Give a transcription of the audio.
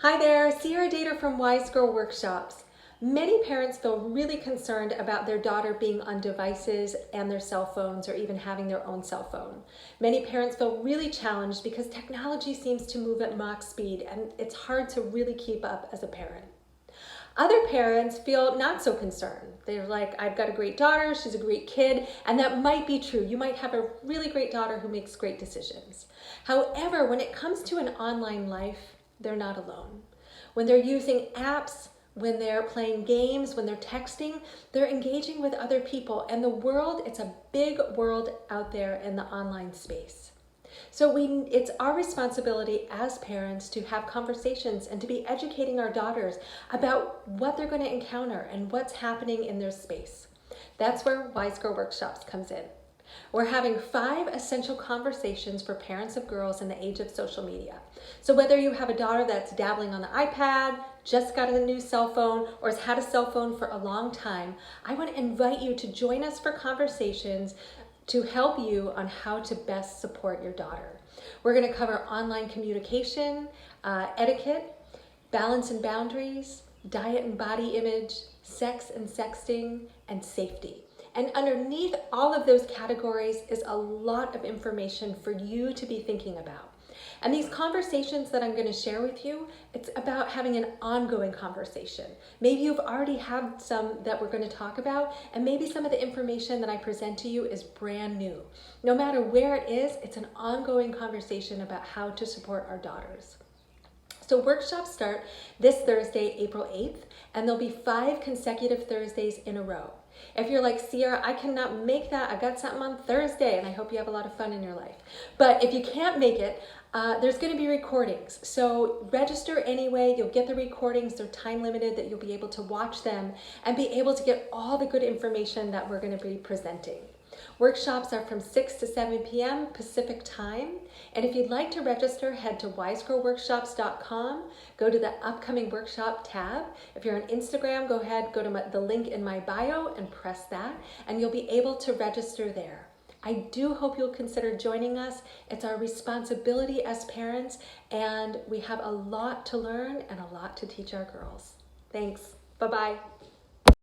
Hi there, Tthere from Wise Girl Workshops. Many parents feel really concerned about their daughter being on devices and their cell phones or even having their own cell phone. Many parents feel really challenged because technology seems to move at Mach speed and it's hard to really keep up as a parent. Other parents feel not so concerned. They're like, I've got a great daughter, she's a great kid, and that might be true. You might have a really great daughter who makes great decisions. However, when it comes to an online life, they're not alone. When they're using apps, when they're playing games, when they're texting, they're engaging with other people. And the world, it's a big world out there in the online space. So it's our responsibility as parents to have conversations and to be educating our daughters about what they're going to encounter and what's happening in their space. That's where Wise Girl Workshops comes in. We're having 5 essential conversations for parents of girls in the age of social media. So whether you have a daughter that's dabbling on the iPad, just got a new cell phone, or has had a cell phone for a long time, I want to invite you to join us for conversations to help you on how to best support your daughter. We're going to cover online communication, etiquette, balance and boundaries, diet and body image, sex and sexting, and safety. And underneath all of those categories is a lot of information for you to be thinking about. And these conversations that I'm going to share with you, it's about having an ongoing conversation. Maybe you've already had some that we're going to talk about, and maybe some of the information that I present to you is brand new. No matter where it is, it's an ongoing conversation about how to support our daughters. So workshops start this Thursday, April 8th, and there'll be 5 consecutive Thursdays in a row. If you're like, Sierra, I cannot make that, I've got something on Thursday, and I hope you have a lot of fun in your life. But if you can't make it, there's going to be recordings. So register anyway, you'll get the recordings, they're time limited, that you'll be able to watch them and be able to get all the good information that we're going to be presenting. Workshops are from 6 to 7 p.m. Pacific time. And if you'd like to register, head to wisegirlworkshops.com, go to the upcoming workshop tab. If you're on Instagram, go ahead, go to the link in my bio and press that, and you'll be able to register there. I do hope you'll consider joining us. It's our responsibility as parents, and we have a lot to learn and a lot to teach our girls. Thanks. Bye-bye.